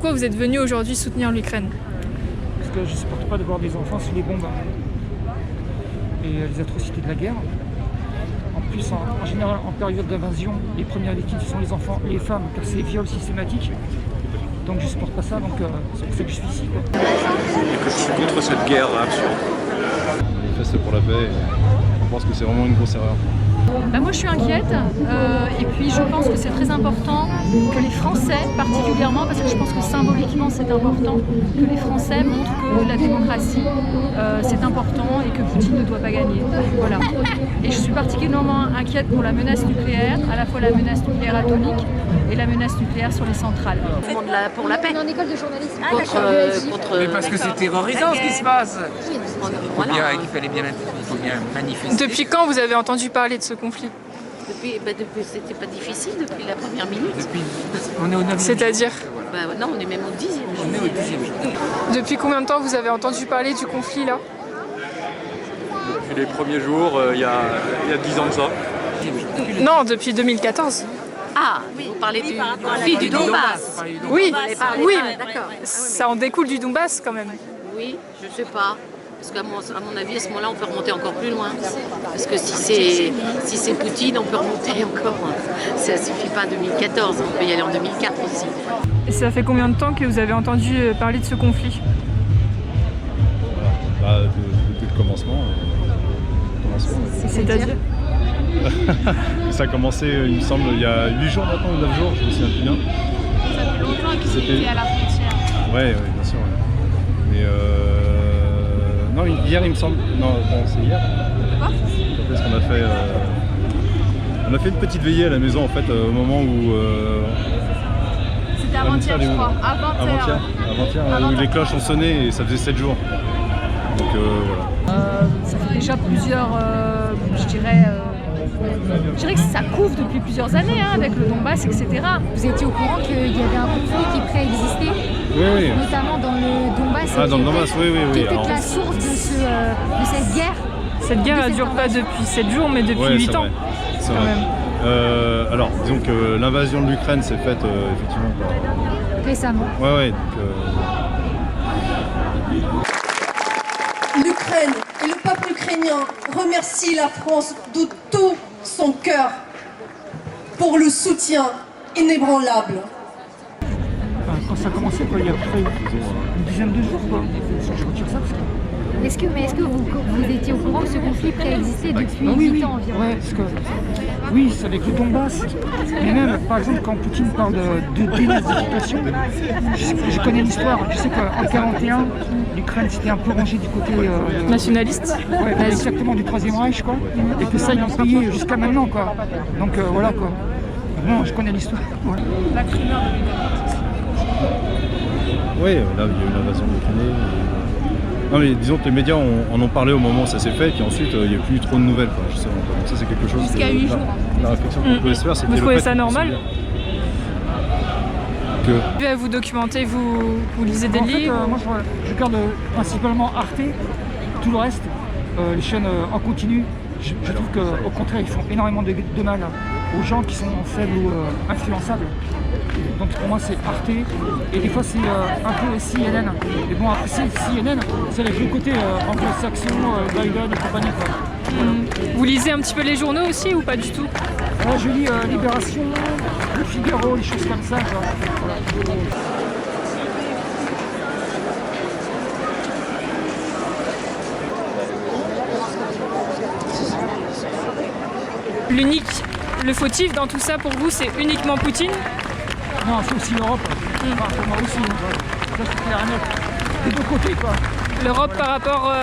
pourquoi vous êtes venu aujourd'hui soutenir l'Ukraine? Parce que je ne supporte pas de voir des enfants sous les bombes et les atrocités de la guerre. En plus, en général, en période d'invasion, les premières victimes ce sont les enfants et les femmes, car c'est viol systématique. Donc je ne supporte pas ça, donc c'est pour ça que je suis ici, quoi. Et que je suis contre cette guerre absurde. On manifeste pour la paix et on pense que c'est vraiment une grosse erreur. Bah moi je suis inquiète et puis je pense que c'est très important que les Français particulièrement, parce que je pense que symboliquement c'est important, que les Français montrent que la démocratie c'est important et que Poutine ne doit pas gagner. Voilà. Et je suis particulièrement inquiète pour la menace nucléaire, à la fois la menace nucléaire atomique et la menace nucléaire sur les centrales. Pour la paix. En école de journalisme. Contre Mais parce que c'est terrorisant ce qui se passe. Voilà. Il faut bien manifester. Depuis quand vous avez entendu parler de ce conflit? Depuis c'était pas difficile depuis la première minute. On est au 9e. C'est-à-dire? Non, on est même au 10e jour. On est au 10e jour. Depuis combien de temps vous avez entendu parler du conflit là? Depuis les premiers jours, il y a 10 ans de ça. Non, depuis 2014. Ah, vous parlez du conflit du Donbass. Oui, oui, D'accord. ça en découle du Donbass quand même. Oui, je sais pas. Parce qu'à mon avis, à ce moment-là, on peut remonter encore plus loin. Parce que si c'est Poutine, on peut remonter encore. Ça ne suffit pas en 2014, on peut y aller en 2004 aussi. Et ça fait combien de temps que vous avez entendu parler de ce conflit? Depuis le commencement. C'est-à-dire? Ça a commencé, il me semble, il y a 8 jours maintenant ou 9 jours, je me souviens plus bien. Ça fait longtemps qu'ils étaient à la frontière. Ouais, bien sûr. Ouais. Mais non, hier il me semble. Non, bon, c'est hier. Parce qu'on a fait. On a fait une petite veillée à la maison en fait au moment où. C'était avant-hier, je crois. Avant-hier, où les cloches ont sonné et ça faisait 7 jours. Donc voilà. Ça fait déjà plusieurs, je dirais que ça couvre depuis plusieurs années avec le Donbass, etc. Vous étiez au courant qu'il y avait un conflit qui préexistait, Oui. notamment dans le Donbass, Ah, dans le Donbass, oui. qui était Alors, la source de cette guerre. Cette guerre ne dure pas depuis 7 jours, mais depuis 8 ans. C'est quand vrai. même. Alors, disons que l'invasion de l'Ukraine s'est faite effectivement Récemment. Ouais. L'Ukraine et le peuple ukrainien remercient la France de tout son cœur pour le soutien inébranlable. Quand ça a commencé, quoi, il y a à peu près une dizaine de jours, quoi. Je retire ça parce que... Est-ce que vous étiez au courant que ce conflit préexistait depuis 8 ans environ? Ouais, parce que oui, c'est avec le Donbass. Mais même, par exemple, quand Poutine parle de dénazification, je connais l'histoire. Je sais qu'en 1941, l'Ukraine s'était un peu rangée du côté Nationaliste? Ouais, exactement, du Troisième Reich, quoi. Et que ça, ils l'ont payé jusqu'à maintenant, quoi. Donc voilà, quoi. Bon, je connais l'histoire. Ouais. La primeur de l'Ukraine. Oui, là, il y a eu l'invasion de l'Ukraine. Non mais disons que les médias en ont parlé au moment où ça s'est fait, et puis ensuite il n'y a plus trop de nouvelles, quoi, justement. Donc ça c'est quelque chose. Jusqu'à 8 jours. La réflexion qu'on pouvait se faire, c'était. Vous trouvez ça normal? Que. Vous documentez, vous lisez des livres? Moi je regarde principalement Arte, tout le reste, les chaînes en continu. Je trouve qu'au contraire ils font énormément de mal aux gens qui sont faibles ou influençables. Donc pour moi c'est Arte et des fois c'est un peu CNN. Et bon après c'est CNN, c'est le côté anglo-saxon, Biden et compagnie, quoi. Vous lisez un petit peu les journaux aussi ou pas du tout? Je lis Libération, Le Figaro, les choses comme ça. Voilà. Le fautif dans tout ça pour vous c'est uniquement Poutine? Non, c'est aussi l'Europe. Enfin, pour moi aussi. Ça c'est clair et net. Des deux côtés, quoi. L'Europe par rapport...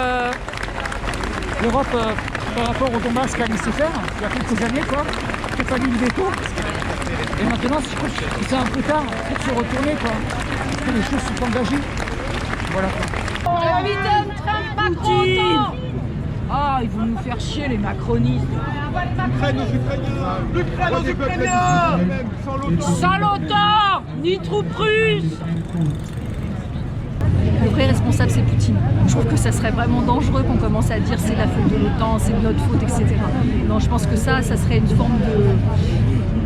L'Europe par rapport au Donbass qu'elle a laissé faire il y a quelques années, quoi. Il a fallu le veto. Et maintenant, je trouve que c'est un peu tard pour se retourner, quoi. Parce que les choses sont engagées. Voilà, quoi. Poutine! Ah, ils vont nous faire chier les macronistes. L'Ukraine aux Ukrainiens! L'Ukraine aux Ukrainiens! Sans l'OTAN, ni troupes russes. Le vrai responsable c'est Poutine. Je trouve que ça serait vraiment dangereux qu'on commence à dire c'est la faute de l'OTAN, c'est de notre faute, etc. Non, je pense que ça serait une forme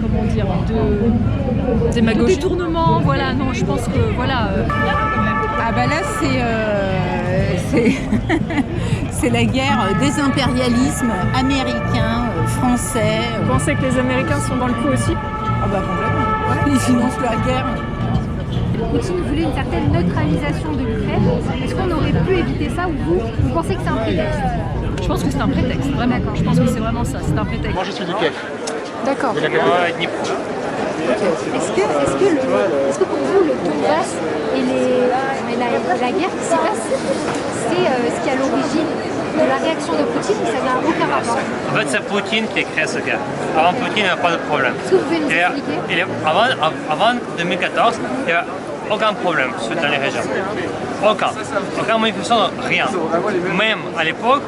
comment dire, de détournement. Voilà, non, je pense que voilà. Ah bah là c'est la guerre des impérialismes américains, français. Vous pensez que les Américains sont dans le coup aussi? Ah bah complètement. Ils financent la guerre. Poutine voulait une certaine neutralisation de l'Ukraine. Est-ce qu'on aurait pu éviter ça ou vous pensez que c'est un prétexte? Je pense que c'est un prétexte, vraiment. Je pense que c'est vraiment ça, c'est un prétexte. Moi je suis du Kiev. D'accord. Et Dnipro. Est-ce que pour vous, le Donbass et la guerre qui s'y passe, c'est ce qui est à l'origine de la réaction de Poutine ou ça n'a aucun rapport? En fait, c'est Poutine qui a créé ce guerre. Avant Poutine, il n'y avait pas de problème. Est-ce que vous pouvez nous expliquer? Avant 2014, il n'y avait aucun problème dans les régions. Aucun manifestation, rien. Même à l'époque,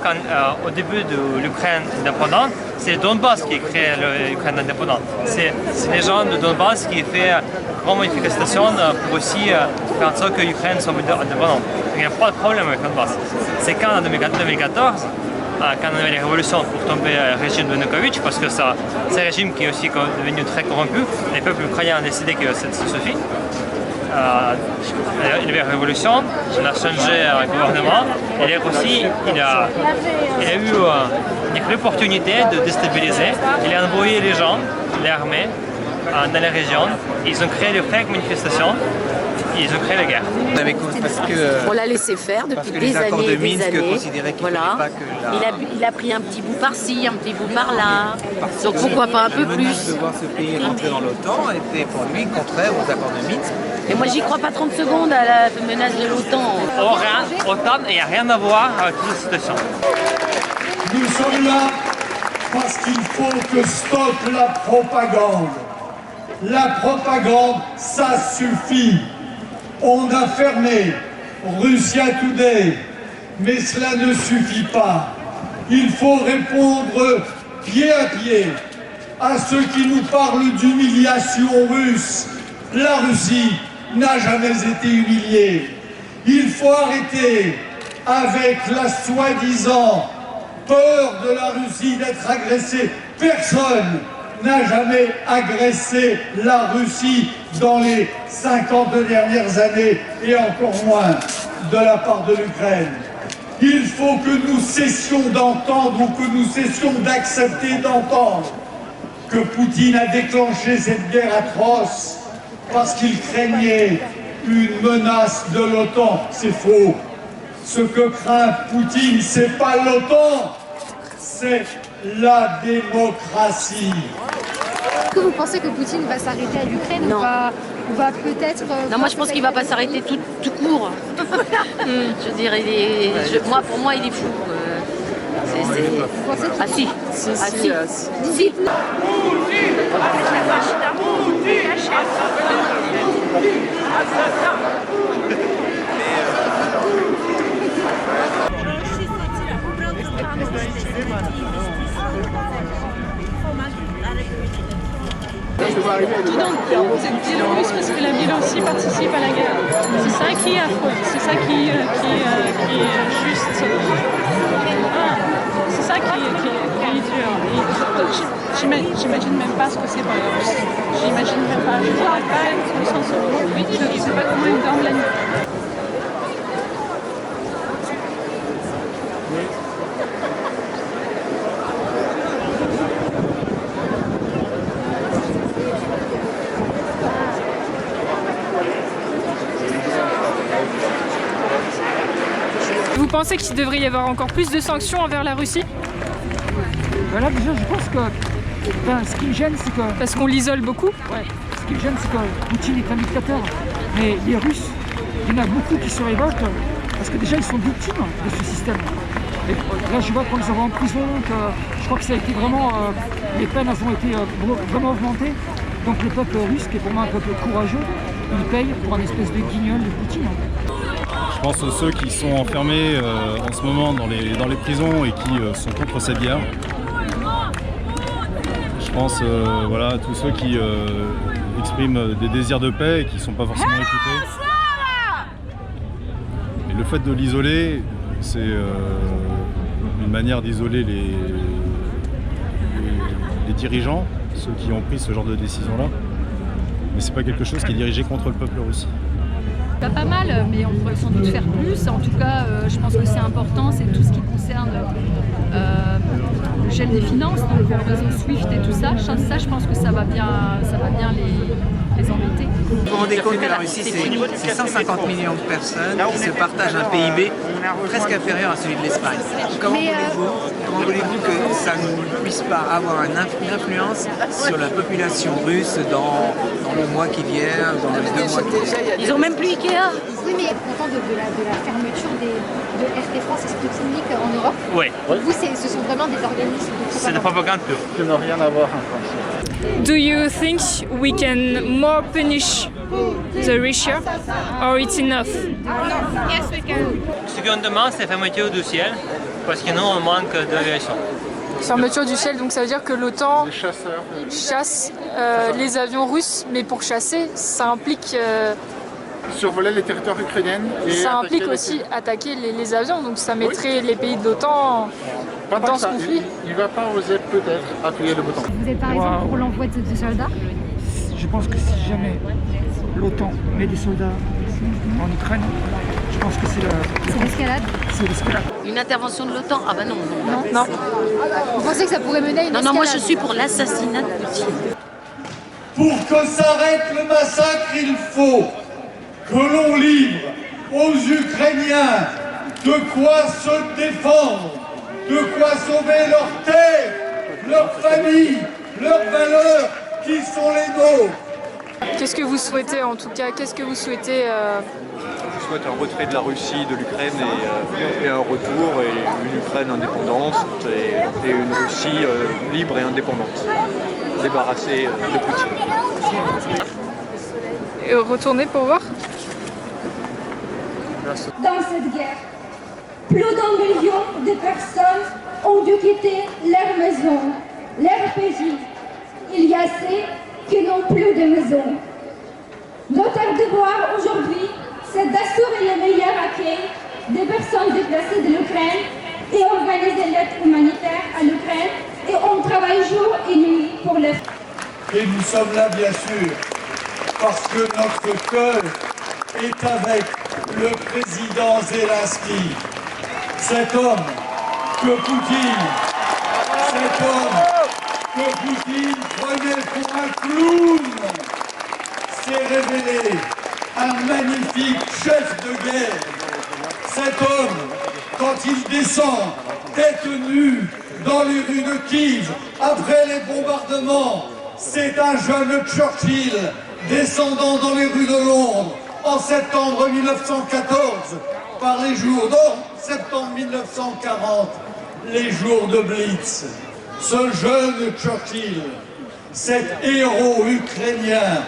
au début de l'Ukraine indépendante, c'est le Donbass qui a créé l'Ukraine indépendante. C'est les gens de Donbass qui ont fait une grande manifestation pour aussi faire en sorte que l'Ukraine soit indépendante. Il n'y a pas de problème avec le Donbass. C'est quand en 2014, quand on avait les révolutions pour tomber le régime de Yanukovych, parce que c'est un régime qui est aussi devenu très corrompu, les peuples ukrainiens ont décidé que ça suffit. Il y avait une révolution, on a changé le gouvernement, et aussi il a eu l'opportunité de déstabiliser. Il a envoyé les gens, l'armée, dans les régions, ils ont créé de fake manifestations, ils ont créé la guerre. On l'a laissé faire depuis des années et des années. Voilà. Il a pris un petit bout par-ci, un petit bout par-là. Donc pourquoi pas un peu plus. De voir ce pays rentrer dans l'OTAN était pour lui contraire aux accords de Minsk. Et moi j'y crois pas 30 secondes à la menace de l'OTAN. OTAN, il n'y a rien à voir avec toute cette situation. Nous sommes là parce qu'il faut que stoppe la propagande. La propagande, ça suffit. On a fermé Russia Today, mais cela ne suffit pas. Il faut répondre pied à pied à ceux qui nous parlent d'humiliation russe. La Russie n'a jamais été humiliée. Il faut arrêter avec la soi-disant peur de la Russie d'être agressée. Personne n'a jamais agressé la Russie dans les 50 dernières années et encore moins de la part de l'Ukraine. Il faut que nous cessions d'entendre ou que nous cessions d'accepter d'entendre que Poutine a déclenché cette guerre atroce parce qu'il craignait une menace de l'OTAN. C'est faux. Ce que craint Poutine, c'est pas l'OTAN, c'est la démocratie. Est-ce que vous pensez que Poutine va s'arrêter à l'Ukraine ou va peut-être... Non, moi je pense qu'il va pas s'arrêter tout court. Je veux dire, pour moi il est fou. Ah si. Si. Cette Biélorusse parce que la Biélorussie participe à la guerre. C'est ça qui est affreux, c'est ça qui est juste. C'est ça qui est dur. J'imagine même pas ce que c'est pour les Russes. J'imagine même pas. Je ne pourrais pas être au sens où je ne sais pas comment ils dorment la nuit. Vous pensez qu'il devrait y avoir encore plus de sanctions envers la Russie? Là déjà je pense que ce qui me gêne c'est que... Parce qu'on l'isole beaucoup? Ouais. Ce qui me gêne c'est que Poutine est un dictateur. Mais les Russes, il y en a beaucoup qui se révoltent parce que déjà ils sont victimes de ce système. Et là je vois qu'on les envoie en prison, je crois que ça a été vraiment... les peines elles ont été vraiment augmentées. Donc le peuple russe, qui est pour moi un peuple courageux, il paye pour un espèce de guignol de Poutine. Je pense à ceux qui sont enfermés en ce moment dans les prisons et qui sont contre cette guerre. Je pense voilà, à tous ceux qui expriment des désirs de paix et qui ne sont pas forcément écoutés. Et le fait de l'isoler, c'est une manière d'isoler les dirigeants ceux qui ont pris ce genre de décision-là. Mais c'est pas quelque chose qui est dirigé contre le peuple russe. Pas mal, mais on pourrait sans doute faire plus. En tout cas, je pense que c'est important, c'est tout ce qui concerne le gel des finances, donc le réseau SWIFT et tout ça. Ça, je pense que ça va bien les embêter. Vous vous rendez compte que la Russie, c'est 150 millions de personnes qui se partagent un PIB presque inférieur à celui de l'Espagne. Comment voulez-vous que ça ne puisse pas avoir une influence sur la population russe dans le mois qui vient, dans les 2 mois qui viennent? Ils ont même plus Ikea. Oui, mais content de la fermeture de RT France et Sputnik en Europe. Oui. Vous, ce sont vraiment des organismes de propagande. C'est de propagande pure. Ça n'a rien à voir en France. Do you think we can more punish the Russia or it's enough? Yes, we can. Ce qu'on demande, c'est fermeture du ciel, parce que nous, on manque d'aviation. Fermeture du ciel, donc ça veut dire que l'OTAN chasse les avions russes, mais pour chasser, ça implique... survoler les territoires ukrainiens. Ça implique aussi attaquer les avions, donc ça mettrait les pays de l'OTAN dans ce conflit. Il ne va pas oser peut-être appuyer le bouton. Vous êtes par exemple pour l'envoi de soldats? Je pense que si jamais l'OTAN met des soldats en Ukraine, je pense que c'est l'escalade. C'est l'escalade. Une intervention de l'OTAN? Ah bah non. Non. Vous pensez que ça pourrait mener à une escalade? Non, moi je suis pour l'assassinat de Poutine. Pour que s'arrête le massacre, il faut que l'on livre aux Ukrainiens de quoi se défendre, de quoi sauver leur terre, leur famille, leurs valeurs qui sont les nôtres. Qu'est-ce que vous souhaitez en tout cas? Qu'est-ce que vous souhaitez Je souhaite un retrait de la Russie, de l'Ukraine et un retour, et une Ukraine indépendante et une Russie libre et indépendante, débarrassée de Poutine. Et retourner pour voir? Dans cette guerre, plus d'1 million de personnes ont dû quitter leur maison, leur pays. Il y a ceux qui n'ont plus de maison. Notre devoir aujourd'hui, c'est d'assurer le meilleur accueil des personnes déplacées de l'Ukraine et organiser l'aide humanitaire à l'Ukraine. Et on travaille jour et nuit pour le faire. Et nous sommes là, bien sûr, parce que notre cœur est avec le président Zelensky. Cet homme que Poutine prenait pour un clown s'est révélé un magnifique chef de guerre. Cet homme, quand il descend tête nue dans les rues de Kiev après les bombardements, c'est un jeune Churchill descendant dans les rues de Londres en septembre 1914 par les jours, septembre 1940, les jours de Blitz. Ce jeune Churchill, cet héros ukrainien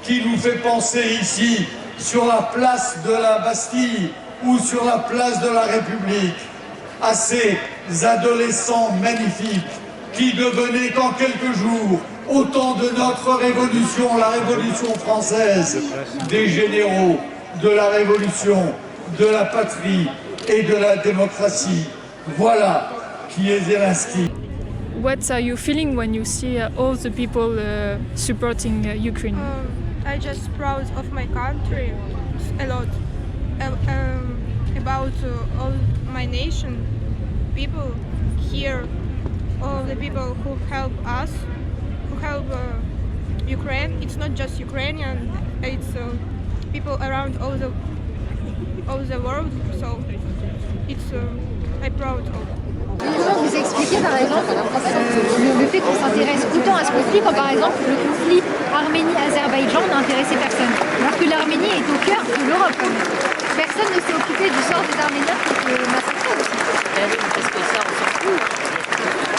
qui nous fait penser ici sur la place de la Bastille ou sur la place de la République à ces adolescents magnifiques qui devenaient en quelques jours, au temps de notre révolution, la Révolution française, des généraux de la Révolution, de la patrie et de la démocratie. Voilà qui est Zelensky. What are you feeling when you see all the people supporting Ukraine? I'm just proud of my country a lot. About all my nation, people here, all the people who help us, who help Ukraine. It's not just Ukrainian, it's people around all the world. So it's I'm proud of. Comment vous expliquez par exemple le fait qu'on s'intéresse autant à ce conflit quand par exemple le conflit Arménie-Azerbaïdjan n'a intéressé personne, alors que l'Arménie est au cœur de l'Europe. Personne ne s'est occupé du sort des Arméniens qui étaient massacrés aussi. Parce que ça, on s'en fout.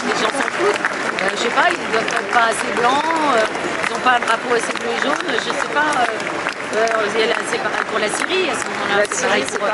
Les gens s'en foutent. Je sais pas, ils ne doivent être pas assez blancs, ils n'ont pas un drapeau assez bleu et jaune, je sais pas. C'est pareil pour la Syrie, à ce moment-là. C'est pareil pour